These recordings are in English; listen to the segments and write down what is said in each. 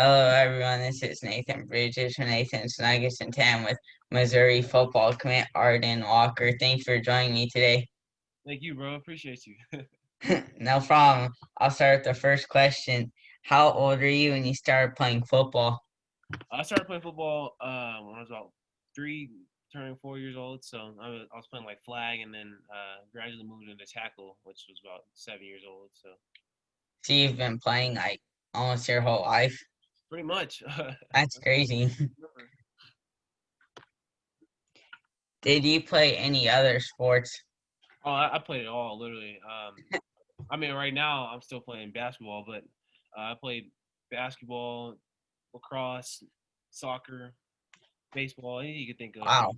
Hello, everyone. This is Nathan Bridges from Nathan's Nuggets and 10 with Missouri football commit Arden Walker. Thanks for joining me today. Thank you, bro. Appreciate you. No problem. I'll start with the first question. How old are you when you started playing football? I started playing football when I was about three, turning 4 years old. So I was playing like flag, and then gradually moved into tackle, which was about 7 years old. So So you've been playing like almost your whole life? pretty much. That's crazy. Did you play any other sports? Oh, I played it all literally. I mean, right now I'm still playing basketball, but I played basketball, lacrosse, soccer, baseball, anything you could think of. Wow.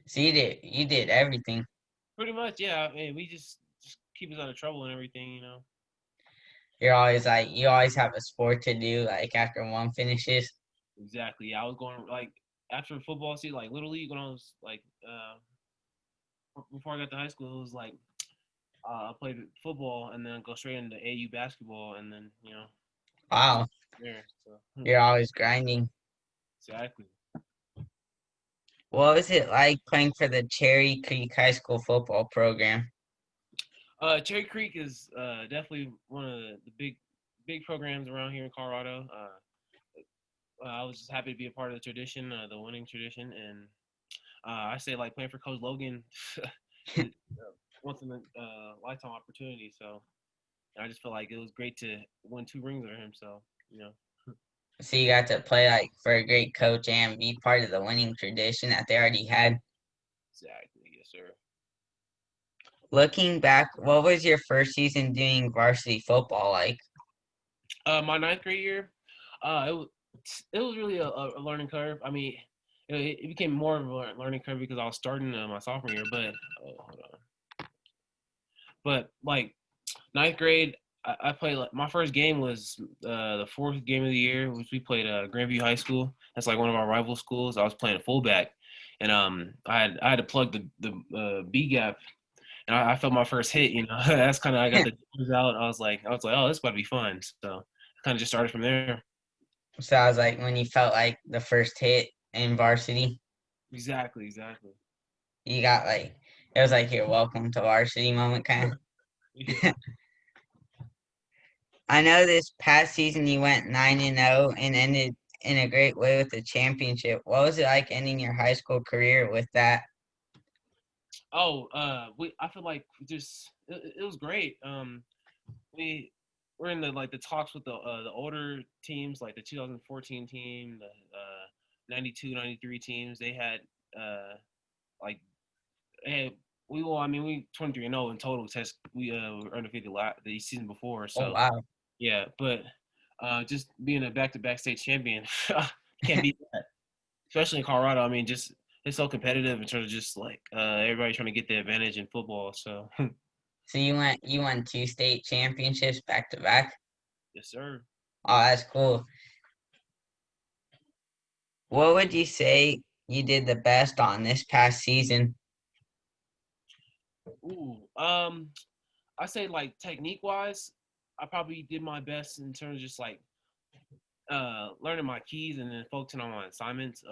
So you did everything. Pretty much, yeah. I mean, we just keep us out of trouble and everything. You're always like you always have a sport to do like after one finishes. Exactly. Yeah, I was going like after football season, like little league when I was like before I got to high school, it was like I played football and then go straight into AU basketball and then Wow. there. So You're always grinding. exactly. What was it like playing for the Cherry Creek High School football program? Cherry Creek is definitely one of the big programs around here in Colorado. I was just happy to be a part of the tradition, the winning tradition, and I say like playing for Coach Logan is once in a lifetime opportunity. So I just felt like it was great to win two rings with him. So you know, So you got to play like for a great coach and be part of the winning tradition that they already had. exactly, yes, sir. Looking back, what was your first season doing varsity football like? My ninth grade year, it was really a learning curve. I mean, it became more of a learning curve because I was starting my sophomore year. But hold on. But like ninth grade, I played like my first game was the fourth game of the year, which we played Grandview High School. That's like one of our rival schools. I was playing a fullback, and I had to plug the B gap, and I felt my first hit. That's kind of I got the jitters out. I was like, oh, this about to be fun. So I kind of just started from there. So I was like when you felt like the first hit in varsity, Exactly, exactly. you got like it was like your welcome to varsity moment kind Yeah. of. I know this past season you went 9-0 and ended in a great way with the championship. What was it like ending your high school career with that? Oh, I feel like just it was great. We we're in the talks with the older teams, like the 2014 team, the 92, 93 teams. They had like hey we 23-0 in total. Test we were undefeated the season before. Oh So wow. yeah, but just being a back-to-back state champion, can't beat that. Especially in Colorado. I mean, just it's so competitive in terms of just like everybody trying to get the advantage in football. So So you won two state championships back to back. yes, sir. Oh, that's cool. What would you say you did the best on this past season? Ooh, I say like technique wise, I probably did my best in terms of just like learning my keys and then focusing on my assignments.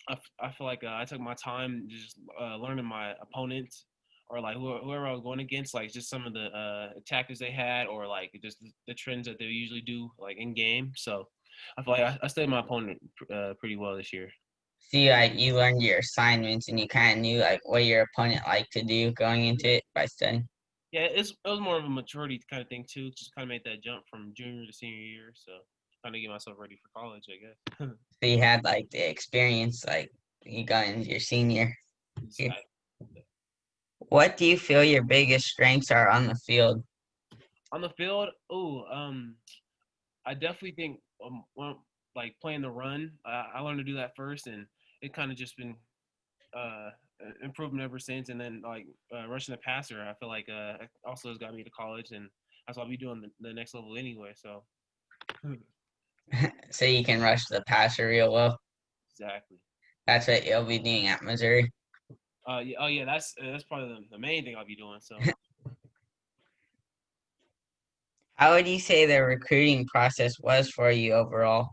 I feel like I took my time just learning my opponents or like whoever I was going against, like just some of the tactics they had or like just the trends that they usually do like in game. So I feel like I studied my opponent pretty well this year. See, like you learned your assignments and you kind of knew like what your opponent liked to do going into it by studying. Yeah, it was more of a maturity kind of thing too. Just kind of made that jump from junior to senior year. So trying to get myself ready for college, I guess. So you had like the experience, like you got into your senior year. Exactly. What do you feel your biggest strengths are on the field? On the field, I definitely think like playing the run. I learned to do that first, and it kind of just been uh, improving ever since. And then like rushing the passer, I feel like also has got me to college, and that's what I'll be doing the next level anyway. So So you can rush the passer real well. exactly. That's what you'll be doing at Missouri. Yeah, oh yeah, that's probably the main thing I'll be doing. So How would you say the recruiting process was for you overall?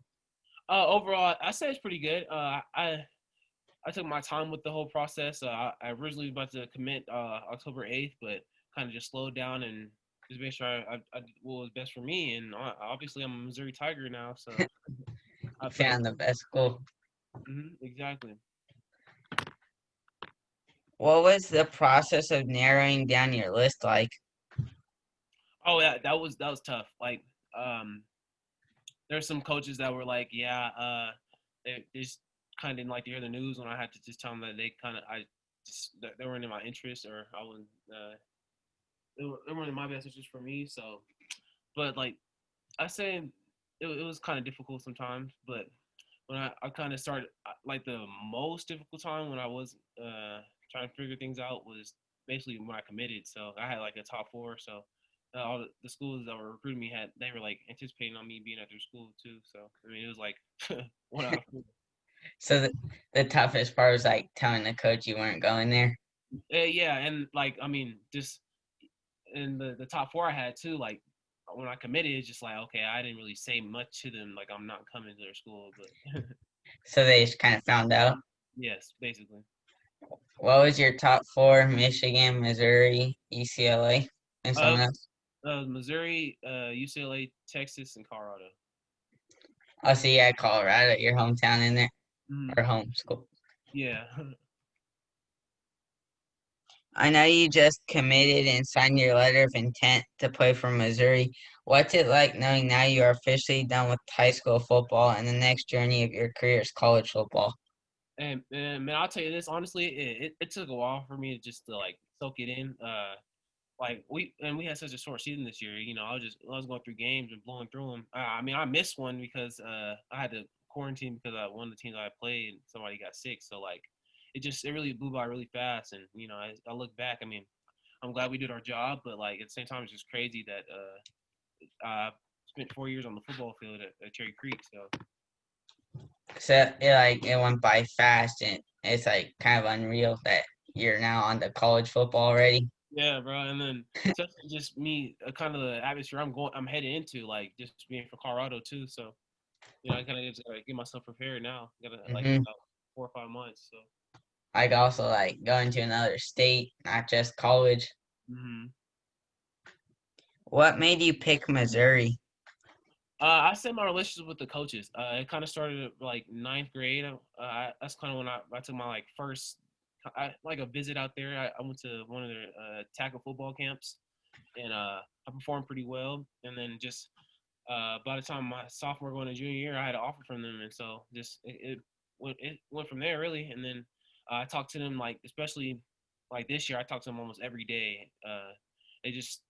Overall, I say it's pretty good. I took my time with the whole process. I originally was about to commit October 8th, but kind of just slowed down and just made sure I did what was best for me. And obviously, I'm a Missouri Tiger now, so I You feel like found the best school. exactly. What was the process of narrowing down your list like? Oh yeah, that was tough. Like um, there's some coaches that were like, yeah, they just kind of didn't like to hear the news when I had to just tell them that I just that they weren't in my interest or I wasn't they weren't in my best interest for me. So, but like I say, it was kind of difficult sometimes. But when I kind of started, like the most difficult time when I was trying to figure things out was basically when I committed. So I had like a top four. So all the schools that were recruiting me they were like anticipating on me being at their school too. So I mean, it was like one out of four. So the toughest part was like telling the coach you weren't going there. Yeah, and like I mean, just in the top four I had too. Like when I committed, it's just like okay, I didn't really say much to them. Like I'm not coming to their school, but So they just kind of found out. yes, basically. What was your top four? Michigan, Missouri, UCLA, and Uh, someone else? Missouri, UCLA, Texas, and Colorado. Oh, so you had Colorado, your hometown in there, Mm, or home school. yeah. I know you just committed and signed your letter of intent to play for Missouri. What's it like knowing now you are officially done with high school football and the next journey of your career is college football? And man, I'll tell you this honestly, it took a while for me to just to like soak it in. Like we had such a short season this year. You know, I was going through games and blowing through them. I mean, I missed one because I had to quarantine because one of the teams I played somebody got sick. So like, it really blew by really fast. And you know, I look back. I mean, I'm glad we did our job, but like at the same time, it's just crazy that I spent 4 years on the football field at Cherry Creek. So So it went by fast and it's like kind of unreal that you're now on the college football already. yeah, bro. And then especially just me, kind of the atmosphere I'm headed into, like just being from Colorado too. So you know, I kind of just gotta get myself prepared now. Got to like Hmm. about 4 or 5 months. So. Like also like going to another state, not just college. hmm What made you pick Missouri? I said my relationship with the coaches. It kind of started at like ninth grade. That's kind of when I took my like first, like a visit out there. I went to one of their tackle football camps, and I performed pretty well. And then just by the time my sophomore going to junior year, I had an offer from them, and so just it went from there really. And then I talked to them like especially like this year, I talked to them almost every day. They just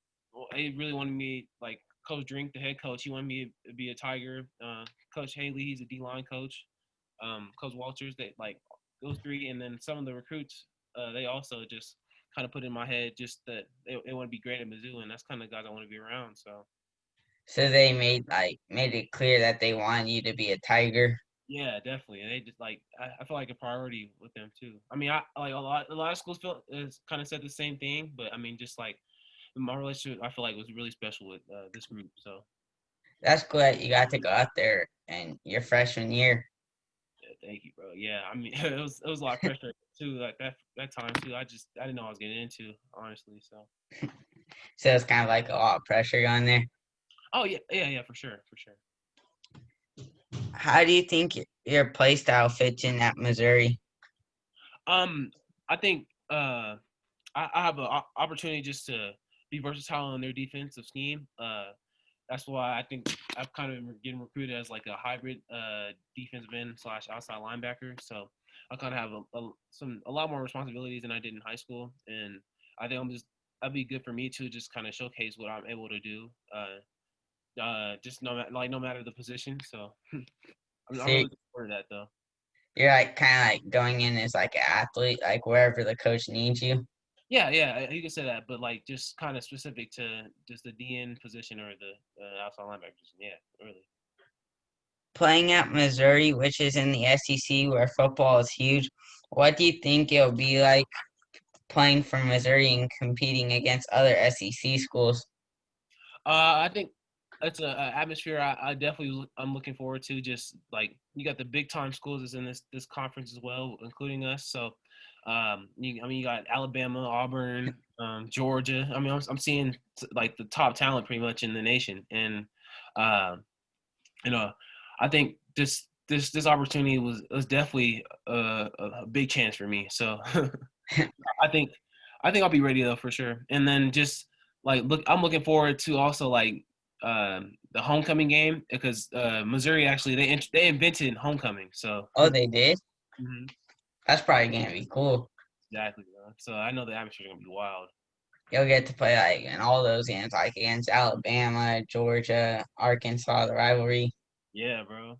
they really wanted me like Coach Drink, the head coach, he wanted me to be a Tiger. Coach Haley, he's a D line coach. Coach Walters, they like those three, and then some of the recruits, they also just kind of put in my head just that they want to be great at Mizzou, and that's kind of guys I want to be around. So So they made it clear that they wanted you to be a Tiger. yeah, definitely. And they just like I feel like a priority with them too. I mean, I like a lot of schools feel is kind of said the same thing, but I mean, just like my relationship, I feel like was really special with this group. So That's cool that you got to go out there and your freshman year. yeah, thank you, bro. Yeah, I mean, it was a lot of pressure too, like that time too. I didn't know what I was getting into, honestly. So So it's kind of like a lot of pressure on there. oh yeah, yeah, yeah, for sure, for sure. How do you think your play style fits in at Missouri? I think I have an opportunity just to be versatile in their defensive scheme. That's why I think I've kind of been getting recruited as like a hybrid defensive end slash outside linebacker. So I kind of have a lot more responsibilities than I did in high school, and I think that'd be good for me to just kind of showcase what I'm able to do. Just no matter the position. So I'm So really looking forward to that though. you're like kind of like going in as like an athlete, like wherever the coach needs you. Yeah, yeah, you can say that, but like just kind of specific to just the DN position or the outside linebacker position. Yeah, really. Playing at Missouri, which is in the SEC where football is huge, what do you think it'll be like playing for Missouri and competing against other SEC schools? I think it's a atmosphere I definitely I'm looking forward to. Just like you got the big time schools that's in this conference as well, including us. So, I mean, you got Alabama, Auburn, Georgia. I mean, I'm seeing like the top talent pretty much in the nation, and um, you know, I think this opportunity was definitely a big chance for me. So I think I think I'll be ready though for sure. And then just like I'm looking forward to also like the homecoming game because Missouri actually they invented homecoming. So Oh, they did? mhm, That's probably gonna be cool. exactly. Bro. So I know the atmosphere is gonna be wild. You'll get to play like in all those games, like against Alabama, Georgia, Arkansas, the rivalry, Yeah, bro.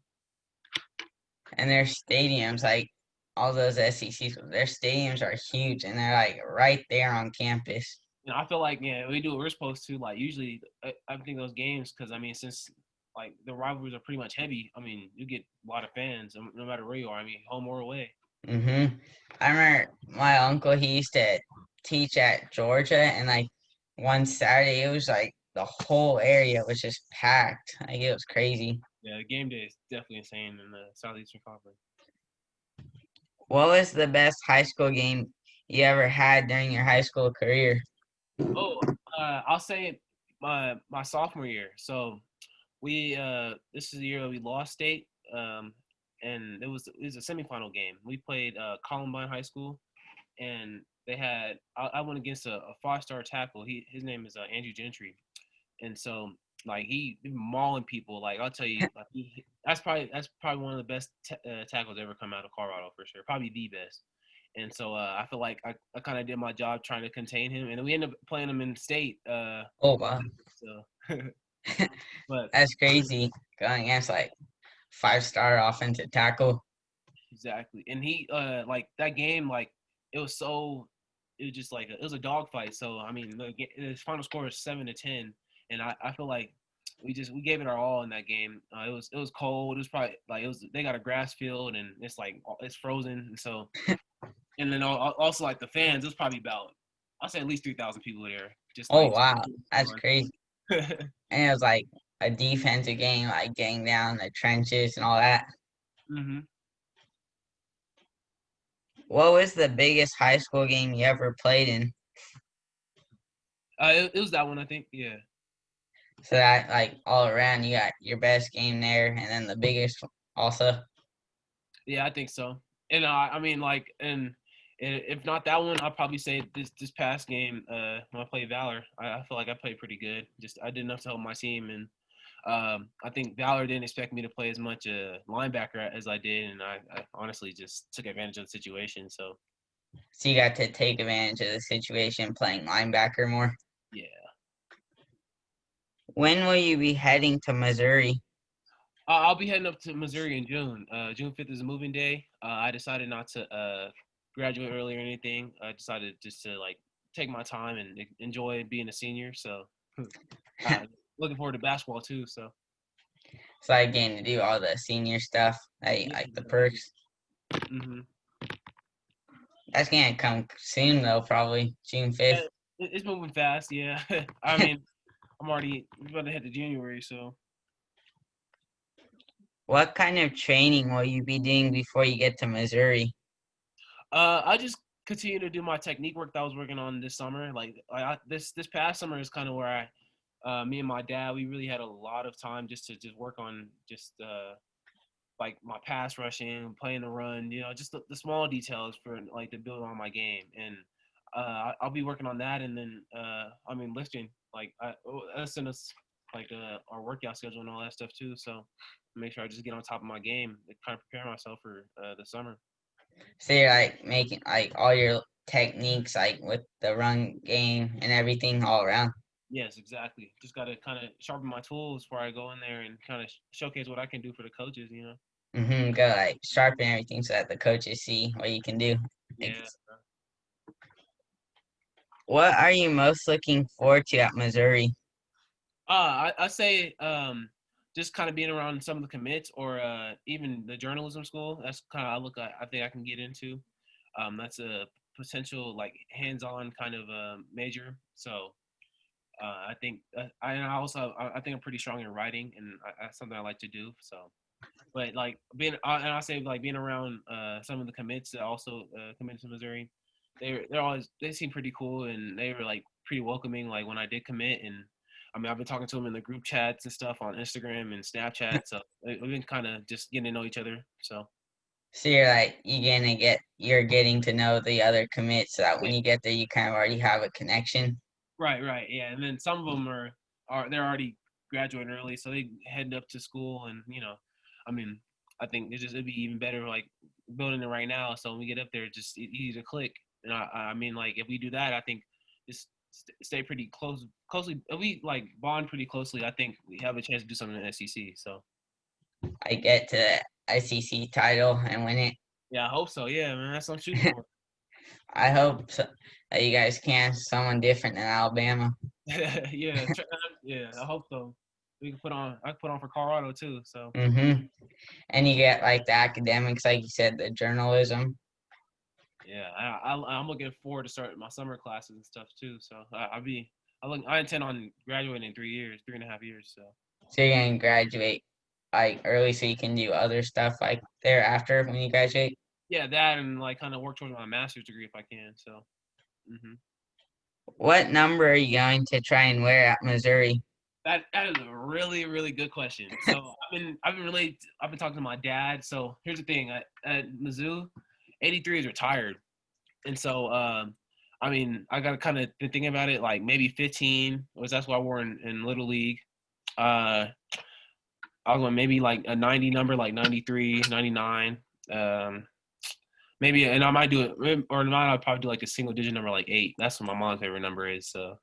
and their stadiums, like all those SEC schools, their stadiums are huge, and they're like right there on campus. I feel like yeah, we do what we're supposed to. Like usually, I think those games because I mean since like the rivalries are pretty much heavy. I mean you get a lot of fans no matter where you are. I mean home or away. I remember my uncle, he used to teach at Georgia, and like one Saturday, it was like the whole area was just packed. Like it was crazy. Yeah, game day is definitely insane in the Southeastern Conference. What was the best high school game you ever had during your high school career? Oh, I'll say my sophomore year. So we this is the year that we lost state, and it was a semifinal game. We played Columbine High School, and they had I went against a 5-star tackle. His name is Andrew Gentry, and so like he been mauling people. Like I'll tell you, like that's probably one of the best tackles ever come out of Colorado for sure. Probably the best. And so I feel like I kind of did my job trying to contain him, and we ended up playing him in state. Oh wow, So, but that's crazy. Going against like 5-star offensive tackle. exactly, and he like that game like it was so it was just like it was a dogfight. So I mean, his final score is 7-10, and I feel like we gave it our all in that game. It was cold. It was probably like it was they got a grass field and it's like it's frozen. And so and then also like the fans, it was probably about I'll say at least 3,000 people there, just Oh like wow, that's crazy. And it was like a defensive game, like getting down the trenches and all that. hmm What was the biggest high school game you ever played in? it was that one I think. Yeah. So that like all around, you got your best game there, and then the biggest also. Yeah, I think so. And I mean, like, and if not that one, I'll probably say this past game when I played Valor, I feel like I played pretty good. Just I did enough to help my team, and I think Valor didn't expect me to play as much linebacker as I did, and I honestly just took advantage of the situation. So So you got to take advantage of the situation playing linebacker more. yeah, When will you be heading to Missouri? I'll be heading up to Missouri in June. June 5th is a moving day. I decided not to graduate early or anything. I decided just to like take my time and enjoy being a senior. So looking forward to basketball too. So So I getting to do all the senior stuff, yeah, like the exactly. perks. hmm That's gonna come soon though, probably June Yeah, 5th. it's moving fast. Yeah, I mean, I'm already about to head to January, so What kind of training will you be doing before you get to Missouri? I just continue to do my technique work that I was working on this summer. This past summer is kind of where me and my dad, we really had a lot of time just to just work on just like my pass rushing, playing the run, just the small details for like to build on my game. And I'll be working on that, and then I mean lifting, like that's in us like our workout schedule and all that stuff too. So make sure I just get on top of my game, to kind of prepare myself for the summer. So you're like making like all your techniques like with the run game and everything all around. Yes, exactly. Just got to kind of sharpen my tools before I go in there and kind of showcase what I can do for the coaches. Go like sharpen everything so that the coaches see what you can do. Like, Yeah. what are you most looking forward to at Missouri? I say just kind of being around some of the commits or even the journalism school. That's kind of I think I can get into. That's a potential like hands-on kind of major. So I think I also I think I'm pretty strong in writing, and that's something I like to do. So, but like and I say like being around some of the commits that also commit to Missouri, they seem pretty cool, and they were like pretty welcoming. Like when I did commit, and I mean I've been talking to them in the group chats and stuff on Instagram and Snapchat, so we've been kind of just getting to know each other. So So you're getting to know the other commits so that when you get there you kind of already have a connection. right, yeah. And then some of them are they're already graduating early, so they heading up to school, and I mean, I think it'd be even better like building it right now, so when we get up there, it's just easy to click. And I mean, like if we do that, I think just stay pretty closely. If we like bond pretty closely, I think we have a chance to do something in the SEC. So I get to the ICC title and win it. yeah, I hope so. Yeah, man, that's what I'm shooting for. I hope so, that you guys can someone different than Alabama. Yeah, yeah, I hope so. We can I can put on for Colorado too. So. And you get like the academics, like you said, the journalism. Yeah, I'm looking forward to start my summer classes and stuff too. So I intend on graduating in 3 years, 3.5 years. So So you're gonna graduate like early so you can do other stuff like thereafter when you graduate. yeah, that and like kind of work towards my master's degree if I can. So hmm What number are you going to try and wear at Missouri? that is a really good question. So I've been talking to my dad. So here's the thing, at Mizzou, 83 is retired, and so I mean I got kind of been thinking about it like maybe 15 was that's what I wore in Little League. Uh, I was going maybe like a 90 number, like 93, 99. Um, maybe, and I might do it, or not, I'd probably do like a single digit number, like 8. That's what my mom's favorite number is. So,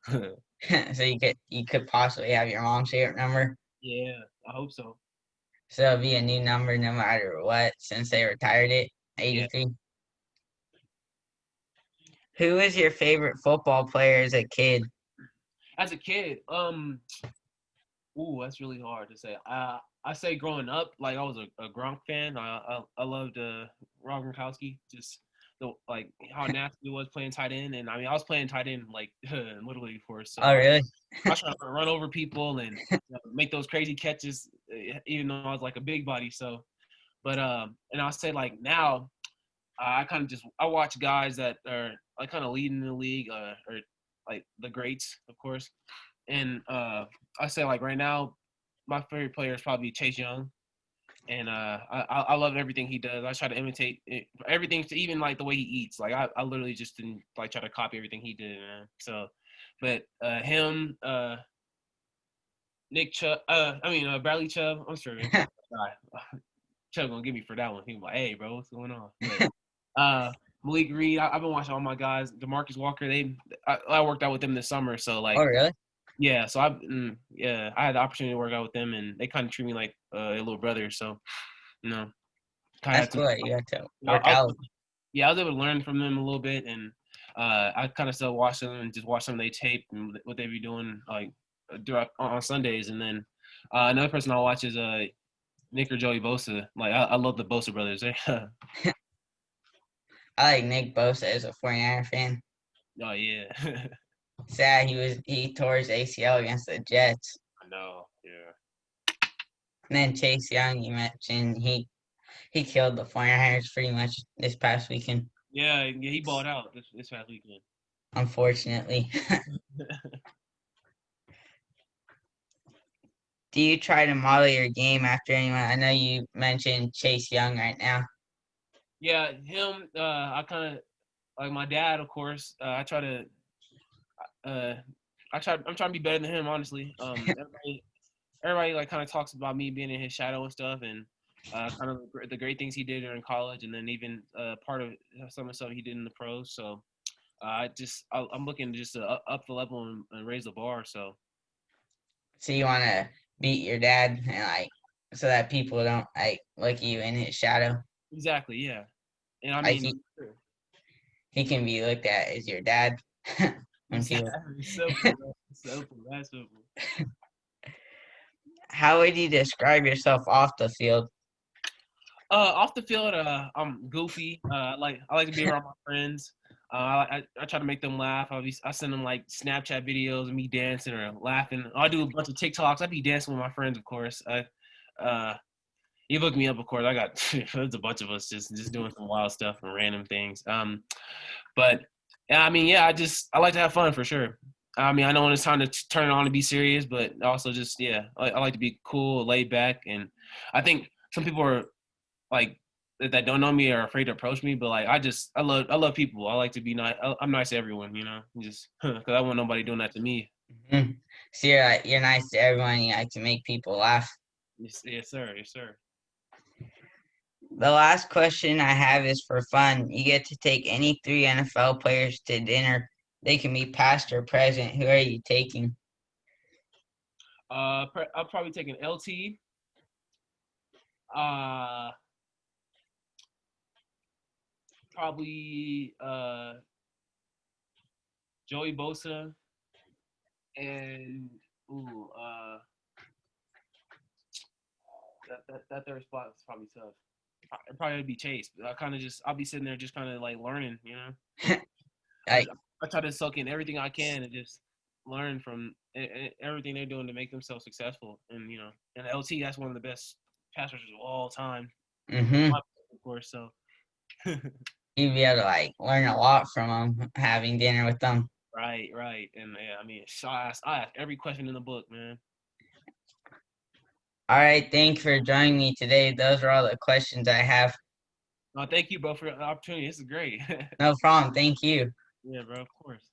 So you could possibly have your mom's favorite number. yeah, I hope so. So it'll be a new number no matter what since they retired it. Yeah. 83. Who was your favorite football player as a kid? As a kid, ooh, that's really hard to say. I say growing up, like I was a Gronk fan. I loved Rob Gronkowski. Just the like how nasty he was playing tight end, and I mean I was playing tight end like in Little League before, so Oh, really? I was trying to run over people and make those crazy catches, even though I was like a big body. So, but and I'll say like now, I kind of just I watch guys that are like kind of leading the league, or like the greats, of course. And I say like right now, my favorite player is probably Chase Young, and I love everything he does. I try to imitate everything, to even like the way he eats. Like I literally just didn't like try to copy everything he did, man. So, but him, Nick Chubb, Bradley Chubb. I'm sure Chubb gonna get me for that one. He was like, "Hey, bro, what's going on?" But Malik Reed, I've been watching all my guys. DeMarcus Walker, I worked out with them this summer, so Oh, like, really? yeah. So I had the opportunity to work out with them, and they kind of treat me like a little brother. So you know, kind of That's had some. cool that you got to I, work I, out. yeah, I was able to learn from them a little bit, and I kind of still watch them and just watch some of their tape and what they be doing like on Sundays. And then another person I watch is Nick or Joey Bosa. Like I love the Bosa brothers. I like Nick Bosa as a 49er fan. Oh yeah, Sad he tore his ACL against the Jets. I know. Yeah, And then Chase Young, you mentioned he killed the 49ers pretty much this past weekend, yeah. He balled out this past weekend. unfortunately. Do you try to model your game after anyone? I know you mentioned Chase Young right now. Yeah, him. I kind of like my dad, of course. I try to. Uh, I'm trying to be better than him, honestly. Everybody like kind of talks about me being in his shadow and stuff, and kind of the great things he did during college, and then even part of some of the stuff he did in the pros. So I'm looking just to up the level and raise the bar. So So you want to beat your dad and like so that people don't like look you in his shadow. exactly, yeah. And I Like mean, he can be looked at as your dad when people. exactly, simple, man. Simple, that's simple. How would you describe yourself off the field? Off the field, I'm goofy. I like to be around my friends. I try to make them laugh. I send them like Snapchat videos of me dancing or laughing. I do a bunch of TikToks. I be dancing with my friends, of course. Uh, you look me up, of course. I got there's a bunch of us just doing some wild stuff and random things. But yeah, I mean, yeah, I like to have fun for sure. I mean, I know when it's time to turn it on to be serious, but also just yeah, I like to be cool, laid back, and I think some people are like that don't know me are afraid to approach me, but like I love people. I like to be nice. I'm nice to everyone, you know, just because I want nobody doing that to me. Mhm. So you're nice to everyone. You like to make people laugh. Yes, yes, sir, yes, sir. The last question I have is for fun. You get to take any three NFL players to dinner. They can be past or present. Who are you taking? I'll probably take an LT. Uh, probably Joey Bosa and ooh that third spot is probably tough. It probably would be Chase. I kind of just I'll be sitting there just kind of like learning, you know. I, Like, I try to soak in everything I can and just learn from everything they're doing to make themselves successful. And you know, and LT that's one of the best pass rushers of all time, mm-hmm. of course. So You'd be able to like learn a lot from them having dinner with them. right, right, and yeah, I mean, I ask every question in the book, man. All right, thank you for joining me today. Those are all the questions I have. No, thank you, bro, for the opportunity. This is great. No problem. Thank you. Yeah, bro, of course.